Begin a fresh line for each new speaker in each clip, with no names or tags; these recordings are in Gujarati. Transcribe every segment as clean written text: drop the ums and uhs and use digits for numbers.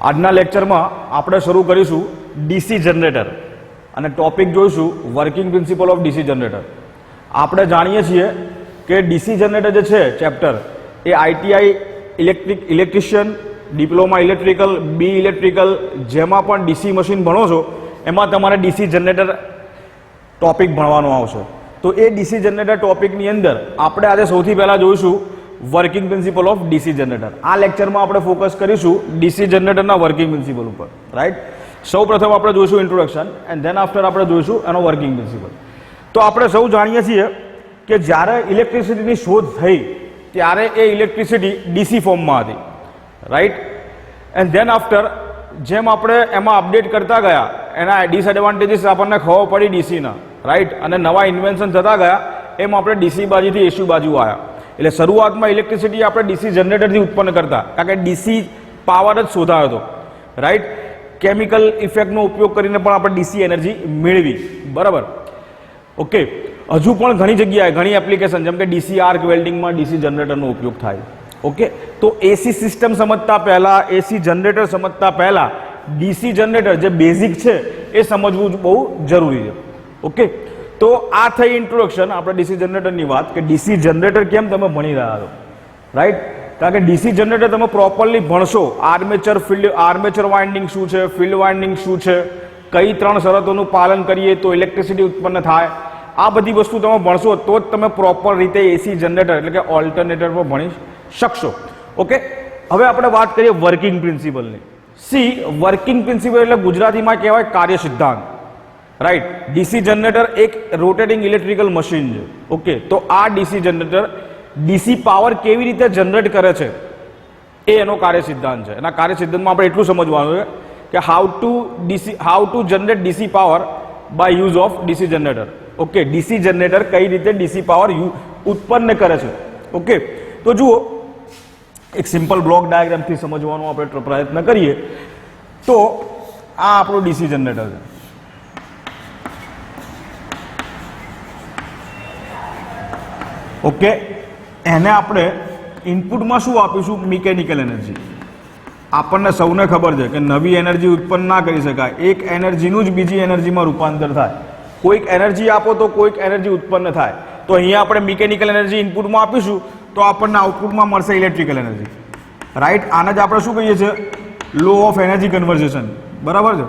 આજના લેક્ચરમાં આપણે શરૂ કરીશું ડીસી જનરેટર અને ટોપિક જોઈશું working principal of DC generator. આપણે જાણીએ છીએ કે ડીસી જનરેટર જે છે ચેપ્ટર એ આઈટીઆઈ ઇલેક્ટ્રિશિયન, ડિપ્લોમા ઇલેક્ટ્રિકલ, બી ઇલેક્ટ્રિકલ જેમાં પણ ડીસી મશીન ભણો છો એમાં તમારે ડીસી જનરેટર ટોપિક ભણવાનો આવશે. તો એ ડીસી જનરેટર ટોપિકની અંદર આપણે આજે સૌથી પહેલાં જોઈશું working principal of DC generator. આ લેક્ચરમાં આપણે ફોકસ કરીશું ડીસી જનરેટરના વર્કિંગ પ્રિન્સિપલ ઉપર. રાઈટ, સૌ પ્રથમ આપણે જોઈશું ઇન્ટ્રોડક્શન એન્ડ ધેન આફ્ટર આપણે જોઈશું એનો વર્કિંગ પ્રિન્સિપલ. તો આપણે સૌ જાણીએ છીએ કે જ્યારે ઇલેક્ટ્રિસિટીની શોધ થઈ ત્યારે એ ઇલેક્ટ્રિસિટી ડીસી ફોર્મમાં હતી. રાઈટ, એન્ડ ધેન આફ્ટર જેમ આપણે એમાં અપડેટ કરતા ગયા એના ડિસએડવાન્ટેજીસ આપણને ખબર પડી ડીસીના. રાઈટ, અને નવા ઇન્વેન્શન થતા ગયા એમ આપણે ડીસી બાજુથી એસી બાજુ આવ્યા. એટલે શરૂઆતમાં ઇલેક્ટ્રિસિટી આપણે ડીસી જનરેટરથી ઉત્પન્ન કરતા કારણ કે ડીસી પાવર જ શોધાયો હતો. રાઈટ, કેમિકલ ઇફેક્ટનો ઉપયોગ કરીને પણ આપણે ડીસી એનર્જી મેળવી. બરાબર, ઓકે. હજુ પણ ઘણી જગ્યાએ ઘણી એપ્લિકેશન જેમ કે ડીસી આર્ક વેલ્ડિંગમાં ડીસી જનરેટરનો ઉપયોગ થાય. ઓકે, તો એસી સિસ્ટમ સમજતા પહેલા, એસી જનરેટર સમજતા પહેલા ડીસી જનરેટર જે બેઝિક છે એ સમજવું બહુ જરૂરી છે. ઓકે, તો આ થઈ ઇન્ટ્રોડક્શન આપણે ડીસી જનરેટરની વાત કે ડીસી જનરેટર કેમ તમે ભણી રહ્યા છો. રાઈટ, કારણ કે ડીસી જનરેટર તમે પ્રોપરલી ભણશો, આર્મેચર વાઇન્ડિંગ શું છે, ફિલ્ડ વાઇન્ડિંગ શું છે, કઈ ત્રણ શરતોનું પાલન કરીએ તો ઇલેક્ટ્રિસિટી ઉત્પન્ન થાય, આ બધી વસ્તુ તમે ભણશો તો જ તમે પ્રોપર રીતે એસી જનરેટર એટલે કે ઓલ્ટરનેટર પર ભણી શકશો. ઓકે, હવે આપણે વાત કરીએ વર્કિંગ પ્રિન્સિપલની. સી વર્કિંગ પ્રિન્સિપલ એટલે ગુજરાતીમાં કહેવાય કાર્ય સિદ્ધાંત. રાઈટ, ડીસી જનરેટર એક રોટેટિંગ ઇલેક્ટ્રિકલ મશીન છે. ઓકે, તો આ ડીસી જનરેટર ડીસી પાવર કેવી રીતે જનરેટ કરે છે એ એનો કાર્ય સિદ્ધાંત છે. એના કાર્ય સિદ્ધાંતમાં આપણે એટલું સમજવાનું છે કે how to generate DC power by use of DC generator. Okay, DC generator કઈ રીતે ડીસી પાવર ઉત્પન્ન કરે છે. ઓકે, તો જુઓ એક સિમ્પલ બ્લોક ડાયાગ્રામથી સમજવાનો આપણે પ્રયત્ન કરીએ તો આ આપણું ડીસી જનરેટર છે. ઓકે, એને આપણે ઇનપુટમાં શું આપીશું? Mechanical energy. આપણને સૌને ખબર છે કે નવી એનર્જી ઉત્પન્ન ના કરી શકાય, એક એનર્જીનું જ બીજી એનર્જીમાં રૂપાંતર થાય. કોઈક એનર્જી આપો તો કોઈક એનર્જી ઉત્પન્ન થાય. તો અહીંયા આપણે મિકેનિકલ એનર્જી ઇનપુટમાં આપીશું તો આપણને આઉટપુટમાં મળશે ઇલેક્ટ્રિકલ એનર્જી. રાઈટ, આને જ આપણે શું કહીએ છીએ? Law of energy conversion. બરાબર છે,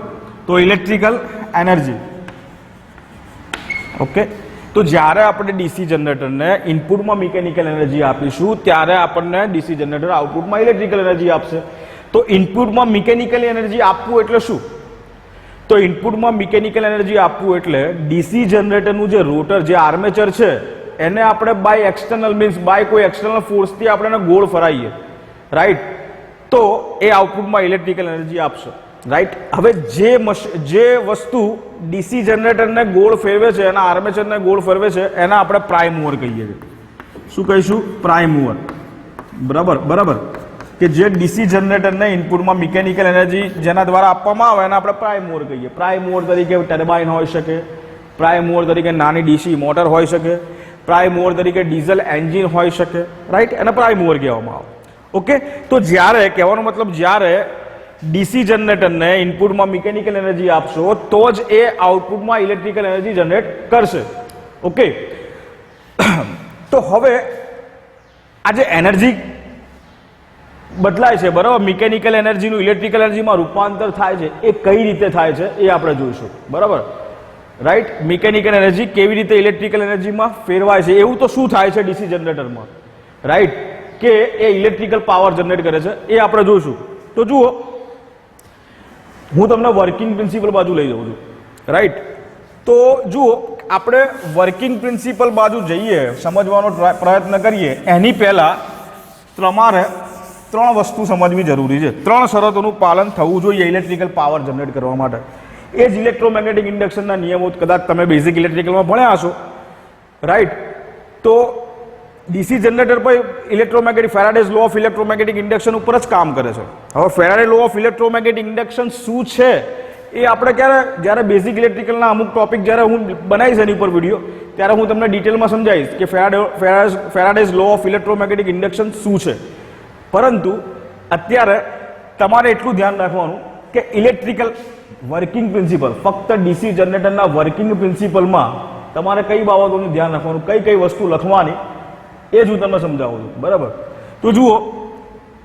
તો ઇલેક્ટ્રિકલ એનર્જી. ઓકે, તો જ્યારે આપણે ડીસી જનરેટરને ઇનપુટમાં મિકેનિકલ એનર્જી આપીશું ત્યારે આપણને ડીસી જનરેટર આઉટપુટમાં ઇલેક્ટ્રિકલ એનર્જી આપશે. તો ઇનપુટમાં મિકેનિકલ એનર્જી આપવું એટલે શું? તો ઇનપુટમાં મિકેનિકલ એનર્જી આપવું એટલે ડીસી જનરેટરનું જે રોટર, જે આર્મેચર છે એને આપણે બાય એક્સટર્નલ મીન્સ બાય કોઈ એક્સટર્નલ ફોર્સથી આપણે એને ગોળ ફરાઈએ. રાઈટ, તો એ આઉટપુટમાં ઇલેક્ટ્રિકલ એનર્જી આપશે. રાઈટ, હવે જે વસ્તુ ડીસી જનરેટરને ગોળ ફેરવે છે, એના આર્મેચરને ગોળ ફેરવે છે એને આપણે પ્રાઇમ મૂવર કહીએ છીએ. શું કહીશું? Prime mover. બરાબર, કે જે ડીસી જનરેટરને ઇનપુટમાં મિકેનિકલ એનર્જી જેના દ્વારા આપવામાં આવે એને આપણે પ્રાઇમ મૂવર કહીએ. પ્રાઇમ મૂવર તરીકે ટર્બાઇન હોઈ શકે, પ્રાઇમ મૂવર તરીકે નાની ડીસી મોટર હોઈ શકે, પ્રાઇમ મૂવર તરીકે ડીઝલ એન્જિન હોઈ શકે. રાઈટ, એને પ્રાઇમ મૂવર કહેવામાં આવે. ઓકે, તો જ્યારે કહેવાનો મતલબ જ્યારે ડીસી જનરેટરને ઇનપુટમાં મિકેનિકલ એનર્જી આપશો તો જ એ આઉટપુટમાં ઇલેક્ટ્રિકલ એનર્જી જનરેટ કરશે. ઓકે, તો હવે આ જે એનર્જી બદલાય છે, બરાબર, મિકેનિકલ એનર્જીનું ઇલેક્ટ્રિકલ એનર્જીમાં રૂપાંતર થાય છે એ કઈ રીતે થાય છે એ આપણે જોઈશું. બરાબર, રાઈટ, મિકેનિકલ એનર્જી કેવી રીતે ઇલેક્ટ્રિકલ એનર્જીમાં ફેરવાય છે, એવું તો શું થાય છે ડીસી જનરેટરમાં. રાઈટ, કે એ ઇલેક્ટ્રિકલ પાવર જનરેટ કરે છે એ આપણે જોઈશું. તો જુઓ, હું તમને વર્કિંગ પ્રિન્સિપલ બાજુ લઈ જાઉં છું. રાઈટ, તો જુઓ આપણે વર્કિંગ પ્રિન્સિપલ બાજુ જઈએ, સમજવાનો પ્રયત્ન કરીએ એની પહેલા તમારે ત્રણ વસ્તુ સમજવી જરૂરી છે. ત્રણ શરતોનું પાલન થવું જોઈએ ઇલેક્ટ્રિકલ પાવર જનરેટ કરવા માટે. એ જ ઇલેક્ટ્રોમેગ્નેટિક ઇન્ડક્શનના નિયમો કદાચ તમે બેઝિક ઇલેક્ટ્રિકલમાં ભણ્યા હશો. રાઈટ, તો ડીસી જનરેટર પર electromagnetic Faraday's law of electromagnetic induction ઉપર જ કામ કરે છે. હવે Faraday law of electromagnetic induction શું છે એ આપણે જ્યારે બેઝિક ઇલેક્ટ્રિકલના અમુક ટોપિક જ્યારે હું બનાવીશ એની ઉપર વિડીયો ત્યારે હું તમને ડિટેલમાં સમજાવીશ કે Faraday's law of electromagnetic induction શું છે. પરંતુ અત્યારે તમારે એટલું ધ્યાન રાખવાનું કે ઇલેક્ટ્રિકલ વર્કિંગ પ્રિન્સિપલ, ફક્ત ડીસી જનરેટરના વર્કિંગ પ્રિન્સિપલમાં તમારે કઈ બાબતોનું ધ્યાન રાખવાનું, કઈ કઈ વસ્તુ લખવાની, એ જ હું તમને સમજાવું છું. બરાબર? તો જુઓ,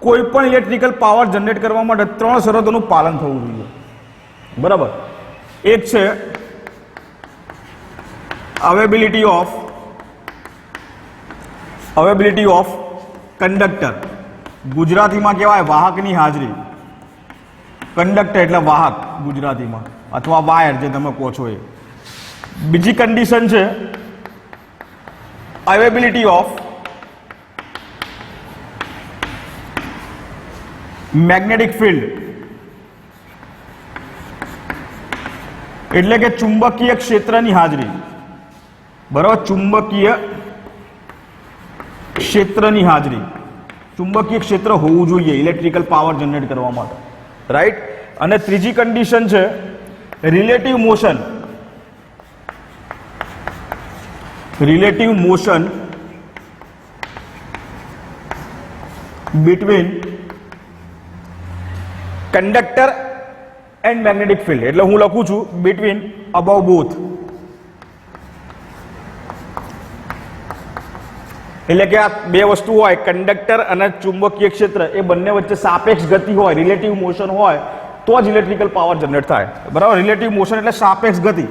કોઈ પણ ઇલેક્ટ્રિકલ પાવર જનરેટ કરવા માટે 3 શરતોનું પાલન થવું જોઈએ. બરાબર? એક છે અવેબિલિટી ઓફ કંડક્ટર, ગુજરાતીમાં કહેવાય વાહકની હાજરી. કંડક્ટર એટલે વાહક ગુજરાતીમાં, અથવા વાયર જે તમે કહો છો એ. બીજી કન્ડિશન છે અવેબિલિટી ઓફ મેગ્નેટિક ફિલ્ડ, એટલે કે ચુંબકીય ક્ષેત્રની હાજરી. બરાબર? ચુંબકીય ક્ષેત્રની હાજરી, ચુંબકીય ક્ષેત્ર હોવું જોઈએ ઇલેક્ટ્રિકલ પાવર જનરેટ કરવા માટે. રાઈટ? અને ત્રીજી કન્ડિશન છે relative motion. Relative motion between conductor and magnetic field, એટલે હું લખું છું બિટવીન અબવ બોથ. એટલે કે આ બે વસ્તુ હોય, કંડક્ટર અને ચુંબકીય ક્ષેત્ર, એ બંને વચ્ચે સાપેક્ષ ગતિ હોય, રિલેટિવ મોશન હોય, તો જ ઇલેક્ટ્રિકલ પાવર જનરેટ થાય. બરાબર? રિલેટિવ મોશન એટલે સાપેક્ષ ગતિ,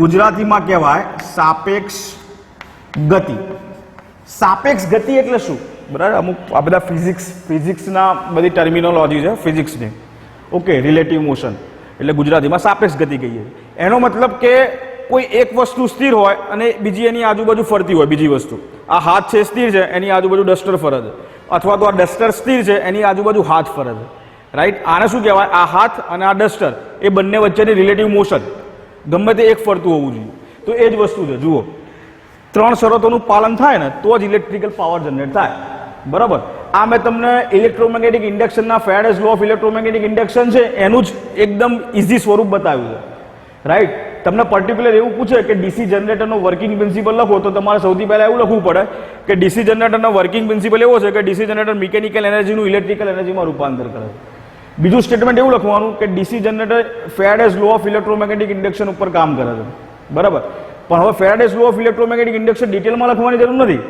ગુજરાતીમાં કહેવાય સાપેક્ષ ગતિ. સાપેક્ષ ગતિ એટલે શું? બરાબર? અમુક આ બધા ફિઝિક્સના બધી ટર્મિનોલોજી છે ફિઝિક્સની. ઓકે, રિલેટિવ મોશન એટલે ગુજરાતીમાં સાપેક્ષ ગતિ કહીએ. એનો મતલબ કે કોઈ એક વસ્તુ સ્થિર હોય અને બીજી એની આજુબાજુ ફરતી હોય. બીજી વસ્તુ, આ હાથ છે સ્થિર છે, એની આજુબાજુ ડસ્ટર ફરે છે, અથવા તો આ ડસ્ટર સ્થિર છે, એની આજુબાજુ હાથ ફરે છે. રાઈટ? આને શું કહેવાય? આ હાથ અને આ ડસ્ટર, એ બંને વચ્ચેની રિલેટિવ મોશન, ગમે તે એક ફરતું હોવું જોઈએ. તો એ જ વસ્તુ છે. જુઓ, 3 શરતોનું પાલન થાય ને તો જ ઇલેક્ટ્રિકલ પાવર જનરેટ થાય. બરાબર? આ મેં તમને ઇલેક્ટ્રોમેગ્નેટિક ઇન્ડક્શનના Faraday's law of electromagnetic induction છે એનું જ એકદમ ઇઝી સ્વરૂપ બતાવ્યું છે. રાઈટ? તમને પર્ટિક્યુલર એવું પૂછે કે ડીસી જનરેટરનો વર્કિંગ પ્રિન્સિપલ લખો, તો તમારે સૌથી પહેલા એવું લખવું પડે કે ડીસી જનરેટરનો વર્કિંગ પ્રિન્સિપલ એવો છે કે ડીસી જનરેટર મિકેનિકલ એનર્જીનું ઇલેક્ટ્રિકલ એનર્જીમાં રૂપાંતર કરે. બીજું સ્ટેટમેન્ટ એવું લખવાનું કે DC generator Faraday's law of electromagnetic induction ઉપર કામ કરે છે. બરાબર? પણ હવે Faraday's law of electromagnetic induction ડિટેલમાં લખવાની જરૂર નથી.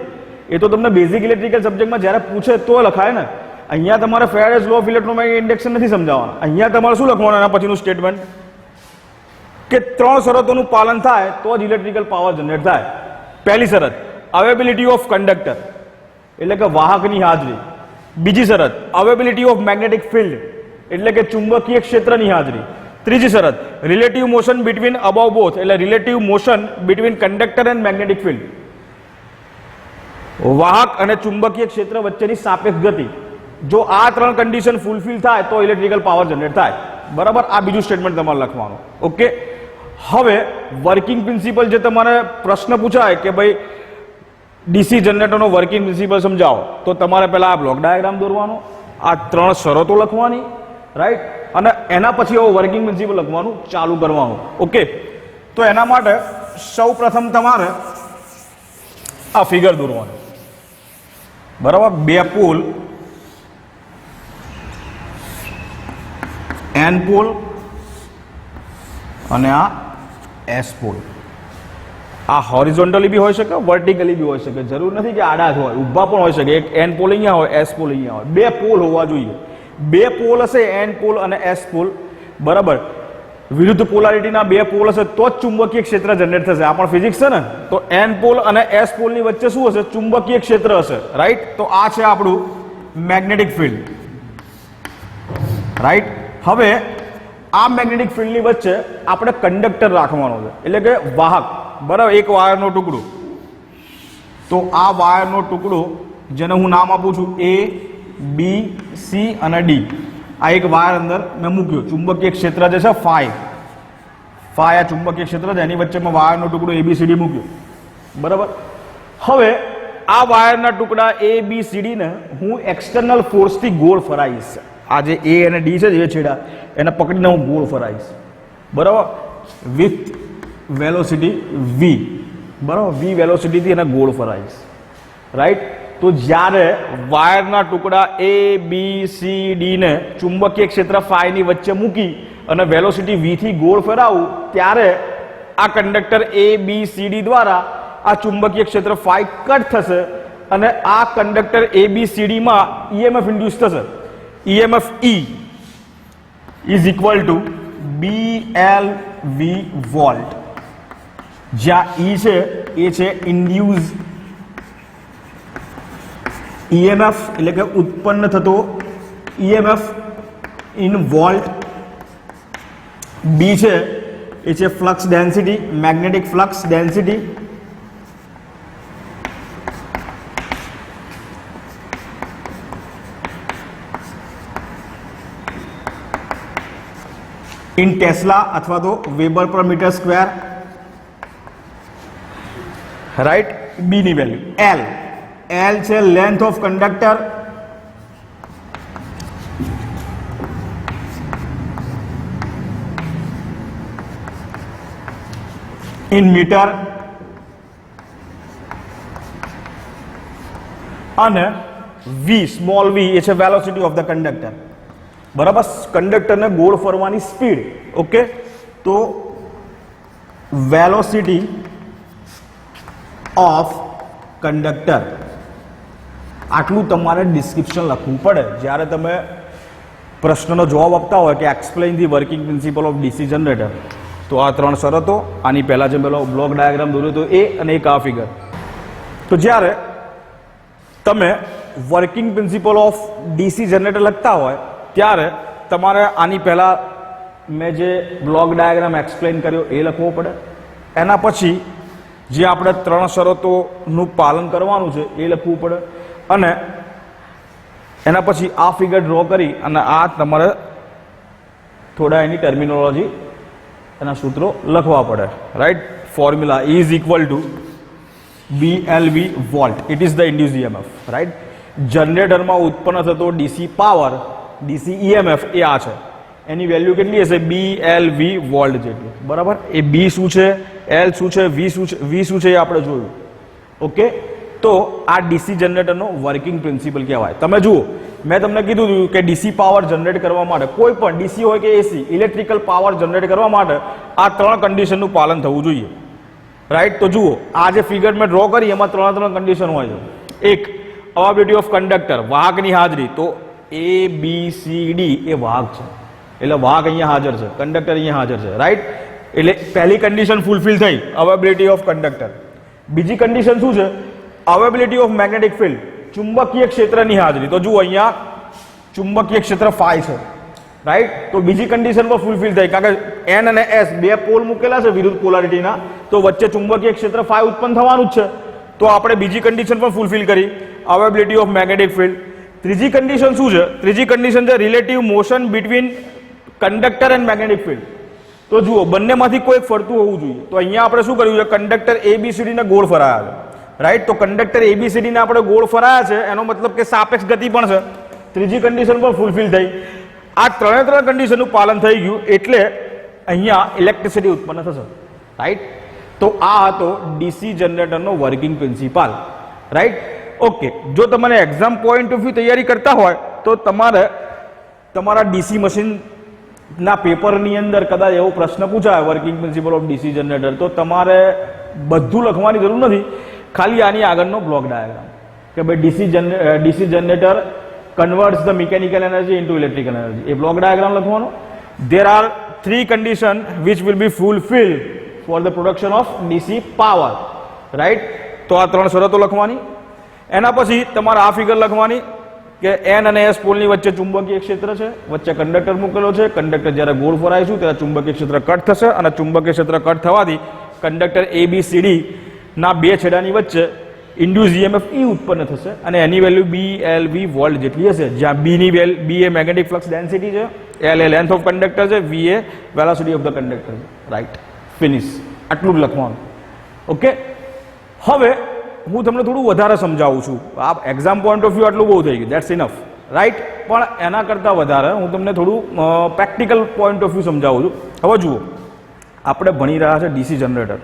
એ તો તમને બેઝિક ઇલેક્ટ્રિકલ સબ્જેક્ટમાં જ્યારે પૂછે તો લખાય ને. અહીંયા તમારે Faraday's law of electromagnetic induction નથી સમજાવવાના. અહીંયા તમારે શું લખવાનું એના પછીનું સ્ટેટમેન્ટ કે 3 શરતોનું પાલન થાય તો જ ઇલેક્ટ્રિકલ પાવર જનરેટ થાય. પહેલી શરત અવેબિલિટી ઓફ કંડક્ટર, એટલે કે વાહકની હાજરી. બીજી શરત અવેબિલિટી ઓફ મેગ્નેટિક ફિલ્ડ, એટલે કે ચુંબકીય ક્ષેત્રની હાજરી. ત્રીજી શરત relative motion between above both, એટલે relative motion between conductor and magnetic field, વાહક અને ચુંબકીય ક્ષેત્ર વચ્ચેની સાપેક્ષ ગતિ. જો આ 3 કન્ડિશન ફૂલફિલ થાય તો ઇલેક્ટ્રિકલ પાવર જનરેટ થાય. બરાબર? આ બીજું સ્ટેટમેન્ટ તમારે લખવાનું. ઓકે, હવે વર્કિંગ પ્રિન્સિપલ જે તમારે પ્રશ્ન પૂછાય કે ભાઈ ડીસી જનરેટરનો વર્કિંગ પ્રિન્સિપલ સમજાવો, તો તમારે પહેલા આ બ્લોક ડાયાગ્રામ દોરવાનો, આ 3 શરતો લખવાની. રાઈટ? અને એના પછી વર્કિંગ પ્રિન્સિપલ લખવાનું ચાલુ કરવાનું. ઓકે, તો એના માટે સૌ પ્રથમ તમારે આ ફિગર દોરવાનું. બરાબર? 2 પોલ, એન પોલ અને આ એસ પોલ. આ હોરિઝોન્ટલી બી હોઈ શકે, વર્ટિકલી બી હોઈ શકે. જરૂર નથી કે આડા જ હોય, ઊભા પણ હોઈ શકે. એક એન પોલ અહીંયા હોય, એસ પોલ અહીંયા હોય. 2 પોલ હોવા જોઈએ. 2 પોલ હશે, એન પોલ અને એસ પોલ. બરાબર? વિરુદ્ધ પોલારિટીના 2 પોલ હશે તો જ ચુંબકીય ક્ષેત્ર જનરેટ થશે. આ પણ ફિઝિક્સ છે ને. તો એન પોલ અને એસ પોલની વચ્ચે શું હશે? ચુંબકીય ક્ષેત્ર હશે. રાઈટ? તો આ છે આપણું મેગ્નેટિક ફિલ્ડ. રાઈટ? હવે આ મેગ્નેટિક ફિલ્ડની વચ્ચે આપણે કંડક્ટર રાખવાનો છે, એટલે કે વાહક. બરાબર? એક વાયરનો ટુકડો. તો આ વાયરનો ટુકડો, જેને હું નામ આપું છું એ, બી, સી અને ડી, આ એક વાયર અંદર મેં મૂક્યો. ચુંબકીય ક્ષેત્ર જે છે ફાઈ આ ચુંબકીય ક્ષેત્ર છે, એની વચ્ચે મેં વાયરનો ટુકડો ABCD મૂક્યો. બરાબર? હવે આ વાયરના ટુકડા ABCD ને હું એક્સટર્નલ ફોર્સથી ગોળ ફરાઈશ. આ જે એ અને ડી છે એ છેડા, એને પકડીને હું ગોળ ફરાઈશ. બરાબર? With velocity v. બરાબર? v વેલોસિટીથી એને ગોળ ફરાઈશ. રાઈટ? તો જ્યારે વાયરના ટુકડા એ બી સી ડી ને ચુંબકીય ક્ષેત્ર ફાઈની વચ્ચે મૂકી અને વેલોસિટી v થી ગોળ ફેરાવું ત્યારે આ કંડક્ટર એ બી સી ડી દ્વારા આ ચુંબકીય ક્ષેત્ર ફાઈ કટ થશે અને આ કંડક્ટર એ બી સી ડી માં ઈએમએફ ઇન્ડ્યુસ થશે. EMF E is equal to BLV volt, જ્યાં E છે એ છે ઇન્ડ્યુસ ઈએમએફ એટલે કે ઉત્પન્ન થતો ઈએમએફ ઇન વોલ્ટ, B છે એ છે flux density, magnetic flux density, in tesla અથવા તો weber per metre square, right. B ની વેલ્યુ એલ છે length of conductor, in metre, અને વી સ્મોલ વી એ છે વેલોસિટી ઓફ ધ કંડક્ટર. બરાબર, કંડક્ટરને ગોળ ફરવાની સ્પીડ. ઓકે, તો વેલોસિટી ઓફ કંડક્ટર આટલું તમારે ડિસ્ક્રિપ્શન લખવું પડે જ્યારે તમે પ્રશ્નનો જવાબ આપતા હોય કે explain the working principal of DC generator. તો આ ત્રણ શરતો, આની પહેલા જે પેલો બ્લોક ડાયાગ્રામ દોર્યો હતો એ અને એક આ ફિગર. તો જ્યારે તમે working principal of DC generator લખતા હોય ત્યારે તમારે આની પહેલાં મેં જે બ્લોક ડાયાગ્રામ એક્સપ્લેન કર્યો એ લખવો પડે. એના પછી જે આપણે ત્રણ શરતોનું પાલન કરવાનું છે એ લખવું પડે અને એના પછી આ ફિગર ડ્રો કરી અને આ તમારે થોડા એની ટર્મિનોલોજી એના સૂત્રો લખવા પડે. Right. Formula is equal to BLV volt, it is the induce EMF. Right. જનરેટરમાં ઉત્પન્ન થતો ડીસી પાવર, ડીસી ઈએમએફ એ આ છે, એની વેલ્યુ કેટલી હશે? BLV વોલ્ટ જેટલી. બરાબર. એ બી શું છે, એલ શું છે, વી શું છે એ આપણે જોયું. ઓકે, તો આ ડીસી જનરેટરનો વર્કિંગ પ્રિન્સિપલ કહેવાય. તમે જુઓ, મેં તમને કીધું હતું કે ડીસી પાવર જનરેટ કરવા માટે, કોઈ પણ ડીસી હોય કે એસી ઇલેક્ટ્રિકલ પાવર જનરેટ કરવા માટે આ ત્રણ કન્ડિશનનું પાલન થવું જોઈએ. રાઈટ. તો જુઓ, આ જે ફિગર મેં ડ્રો કરી એમાં ત્રણ કન્ડિશન હોય છે. એક, અવેબિલિટી ઓફ કંડક્ટર, વાહકની હાજરી. તો એ બી સી ડી એ વાહક છે એટલે વાહક અહીંયા હાજર છે, કંડક્ટર અહીંયા હાજર છે. રાઈટ. એટલે પહેલી કન્ડિશન ફૂલફિલ થઈ, અવેબિલિટી ઓફ કંડક્ટર. બીજી કન્ડિશન શું છે? અવેબિલિટી ઓફ મેગ્નેટિક ફિલ્ડ, ચુંબકીય ક્ષેત્રની હાજરી. તો જુઓ અહીંયા ચુંબકીય ક્ષેત્ર ફાઈ છે. રાઈટ. તો બીજી કન્ડિશન પર ફૂલફિલ થઈ, કારણ કે એન અને એસ બે પોલ મૂકેલા છે વિરુદ્ધ પોલારિટીના, તો વચ્ચે ચુંબકીય ક્ષેત્ર ફાઈ ઉત્પન્ન થવાનું જ છે. તો આપણે બીજી કન્ડિશન પણ ફૂલફિલ કરી, અવેબિલિટી ઓફ મેગ્નેટિક ફિલ્ડ. ત્રીજી કન્ડિશન શું છે? ત્રીજી કન્ડિશન છે relative motion between conductor and magnetic field. તો જુઓ, બંનેમાંથી કોઈ એક ફરતું હોવું જોઈએ. તો અહીંયા આપણે શું કર્યું છે? કંડક્ટર એબીસીડી ને ગોળ ફરાયા છે. રાઈટ. તો કંડક્ટર એબીસીડી ને આપણે ગોળ ફરાયા છે, એનો મતલબ કે સાપેક્ષ ગતિ પણ છે. ત્રીજી કન્ડિશન પણ ફૂલફિલ થઈ. આ ત્રણ કન્ડિશનનું પાલન થઈ ગયું એટલે અહીંયા ઇલેક્ટ્રિસિટી ઉત્પન્ન થશે. રાઈટ. તો આ હતો ડીસી જનરેટરનો વર્કિંગ પ્રિન્સિપાલ. રાઈટ. ઓકે, જો તમારે એક્ઝામ પોઈન્ટ ઓફ વ્યૂ તૈયારી કરતા હોય તો તમારે તમારા ડીસી મશીનના પેપરની અંદર કદાચ એવો પ્રશ્ન પૂછાય working principal of DC generator, તો તમારે બધું લખવાની જરૂર નથી, ખાલી આની આગળનો બ્લોક ડાયાગ્રામ કે ભાઈ DC generator converts the mechanical energy into electrical energy, A block diagram લખવાનો. There are three conditions which will be fulfilled for the production of DC power. Right? તો આ ત્રણ શરતો લખવાની. એના પછી તમારે આ ફિગર લખવાની કે એન અને એસ પોલની વચ્ચે ચુંબકીય ક્ષેત્ર છે, વચ્ચે કંડક્ટર મૂકેલો છે. કંડક્ટર જ્યારે ગોળ ફરાઈશું ત્યારે ચુંબકીય ક્ષેત્ર કટ થશે અને ચુંબકીય ક્ષેત્ર કટ થવાથી કંડક્ટર ABCD ના બે છેડાની વચ્ચે ઇન્ડ્યુસ ઈએમએફ E ઉત્પન્ન થશે અને એની વેલ્યુ BLV વોલ્ટ જેટલી હશે, જ્યાં B એ મેગ્નેટિક ફ્લક્સ ડેન્સિટી છે, L A length of conductor છે, V A velocity of the conductor છે. રાઈટ. ફિનિશ. આટલું જ લખવાનું. ઓકે. હવે હું તમને થોડું વધારે સમજાવું છું. આ એક્ઝામ પોઈન્ટ ઓફ વ્યૂ આટલું બહુ થઈ ગયું, ધેટ્સ ઇનફ. રાઈટ. પણ એના કરતાં વધારે હું તમને થોડું પ્રેક્ટિકલ પોઈન્ટ ઓફ વ્યૂ સમજાવું છું. હવે જુઓ, આપણે ભણી રહ્યા છે ડીસી જનરેટર,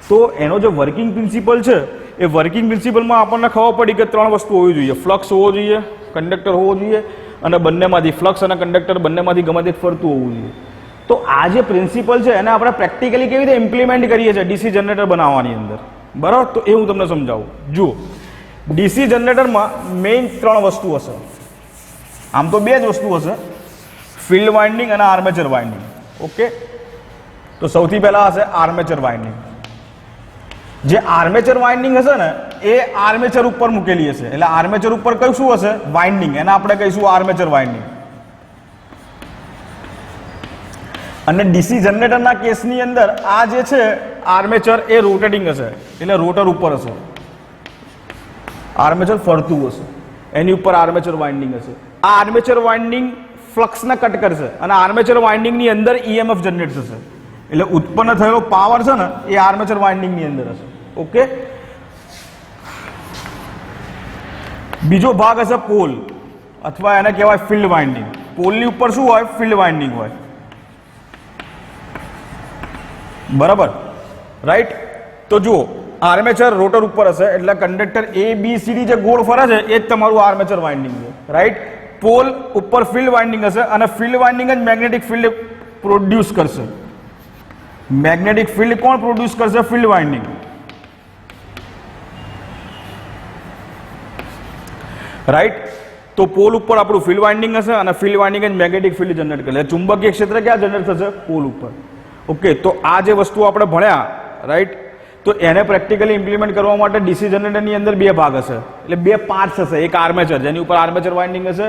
તો એનો જે વર્કિંગ પ્રિન્સિપલ છે એ વર્કિંગ પ્રિન્સિપલમાં આપણને ખબર પડી કે 3 વસ્તુ હોવી જોઈએ. ફ્લક્સ હોવો જોઈએ, કંડક્ટર હોવો જોઈએ અને બંનેમાંથી ફ્લક્સ અને કંડક્ટર બંનેમાંથી ગમે તે ફરતું હોવું જોઈએ. તો આ જે પ્રિન્સિપલ છે એને આપણે પ્રેક્ટિકલી કેવી રીતે ઇમ્પ્લિમેન્ટ કરીએ છીએ ડીસી જનરેટર બનાવવાની અંદર, બરાબર? તો એ હું તમને સમજાવું. જુઓ, ડીસી જનરેટરમાં મેઇન 3 વસ્તુ હશે. આમ તો 2 જ વસ્તુ હશે, ફિલ્ડ વાઇન્ડિંગ અને આર્મેચર વાઇન્ડિંગ. ઓકે, તો સૌથી પહેલા હશે આર્મેચર વાઇન્ડિંગ. જે આર્મેચર વાઇન્ડિંગ હશે ને એ આર્મેચર ઉપર મૂકેલી હશે, એટલે આર્મેચર ઉપર કયું શું હશે? વાઇન્ડિંગ. એને આપણે કહીશું આર્મેચર વાઇન્ડિંગ. અને ડીસી જનરેટરના કેસની અંદર આ જે છે આર્મેચર એ રોટેટિંગ હશે, એટલે રોટર ઉપર હશે, આર્મેચર ફરતું હશે, એની ઉપર આર્મેચર વાઇન્ડિંગ હશે. આ આર્મેચર વાઇન્ડિંગ ફ્લક્સને કટ કરશે અને આર્મેચર વાઇન્ડિંગની અંદર ઈએમએફ જનરેટ થશે, એટલે ઉત્પન્ન થયેલો પાવર છે ને એ આર્મેચર વાઇન્ડિંગની અંદર હશે. ઓકે, બીજો ભાગ હશે પોલ અથવા એને કહેવાય ફિલ્ડ વાઇન્ડિંગ. પોલની ઉપર શું હોય? ફિલ્ડ વાઇન્ડિંગ હોય, બરાબર? રાઈટ. તો જુઓ, આર્મેચર રોટર ઉપર હશે એટલે કંડક્ટર એ બી સી ડી જે ગોળ ફરે છે એ જ તમારું આર્મેચર વાઇન્ડિંગ છે, રાઈટ? પોલ ઉપર ફિલ્ડ વાઇન્ડિંગ હશે અને ફિલ્ડ વાઇન્ડિંગ જ મેગ્નેટિક ફિલ્ડ પ્રોડ્યુસ કરશે. મેગ્નેટિક ફિલ્ડ કોણ પ્રોડ્યુસ કરશે? Field winding. રાઈટ. તો પોલ ઉપર આપણું ફિલ્ડ વાઇન્ડિંગ હશે અને ફિલ્ડ વાઇન્ડિંગ જ મેગ્નેટિક ફિલ્ડ જનરેટ કરશે. ચુંબકીય ક્ષેત્ર ક્યાં જનરેટ થશે? પોલ ઉપર. ઓકે, તો આ જે વસ્તુ આપણે ભણ્યા, રાઈટ, તો એને પ્રેક્ટિકલી ઇમ્પ્લિમેન્ટ કરવા માટે ડીસી જનરેટરની અંદર 2 ભાગ હશે, એટલે 2 પાર્ટ્સ હશે. એક આર્મેચર, જેની ઉપર આર્મેચર વાઇન્ડિંગ હશે,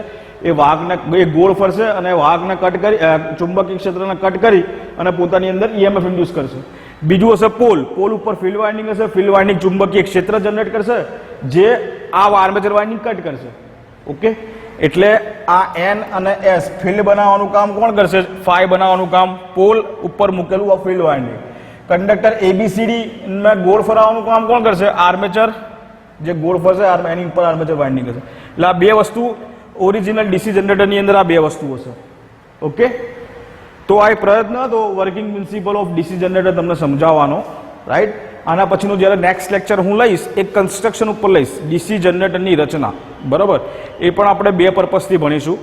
એ વાહકને એ ગોળ ફરશે અને વાહકને કટ કરી, ચુંબકીય ક્ષેત્રને કટ કરી અને પોતાની અંદર ઈએમએફ ઇન્ડ્યુસ કરશે. બીજું હશે પોલ. પોલ ઉપર ફિલ્ડ વાઇન્ડિંગ હશે, ફિલ્ડ વાઇન્ડિંગ ચુંબકીય ક્ષેત્ર જનરેટ કરશે જે આ આર્મેચર વાઇન્ડિંગ કટ કરશે. ઓકે, એટલે આ એન અને એસ ફિલ્ડ બનાવવાનું કામ કોણ કરશે? ફાઈ બનાવવાનું કામ પોલ ઉપર મૂકેલું આ ફિલ્ડ વાઇન્ડિંગ. કંડક્ટર એબીસીડી ને ગોળ ફરાવવાનું કામ કોણ કરશે? આર્મેચર જે ગોળ ફરશે એની ઉપર આર્મેચર વાઇન્ડિંગ હશે. એટલે આ 2 વસ્તુ ઓરિજિનલ ડીસી જનરેટરની અંદર આ 2 વસ્તુ હશે. ઓકે, તો આ એક પ્રયત્ન હતો working principal of DC generator તમને સમજાવવાનો, રાઈટ? આના પછીનું જ્યારે નેક્સ્ટ લેક્ચર હું લઈશ એક કન્સ્ટ્રક્શન ઉપર લઈશ, ડીસી જનરેટરની રચના, બરાબર? એ પણ આપણે 2 પર્પઝથી ભણીશું.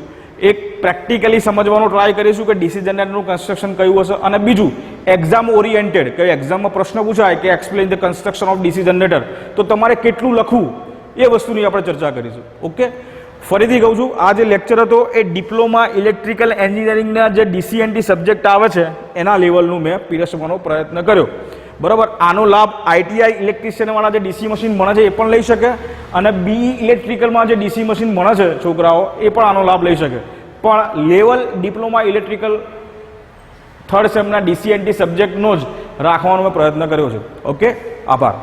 એક પ્રેક્ટિકલી સમજવાનો ટ્રાય કરીશું કે ડીસી જનરેટરનું કન્સ્ટ્રક્શન કયું હશે, અને બીજું એક્ઝામ ઓરિએન્ટેડ, કે એક્ઝામમાં પ્રશ્ન પૂછાય કે explain the construction of DC generator, તો તમારે કેટલું લખવું એ વસ્તુની આપણે ચર્ચા કરીશું. ઓકે, ફરીથી કહું છું, આ જે લેક્ચર હતો એ ડિપ્લોમા ઇલેક્ટ્રિકલ એન્જિનિયરિંગના જે ડીસીએનટી સબ્જેક્ટ આવે છે એના લેવલનું મેં પીરસવાનો પ્રયત્ન કર્યો, બરાબર? આનો લાભ આઈટીઆઈ ઇલેક્ટ્રિશિયનવાળા જે ડીસી મશીન ભણે છે એ પણ લઈ શકે, અને બીઈ ઇલેક્ટ્રિકલમાં જે ડીસી મશીન ભણે છે છોકરાઓ એ પણ આનો લાભ લઈ શકે. પણ લેવલ ડિપ્લોમા ઇલેક્ટ્રિકલ 3rd સેમના ડીસીએનટી સબ્જેક્ટનો જ રાખવાનો મેં પ્રયત્ન કર્યો છે. ઓકે, આભાર.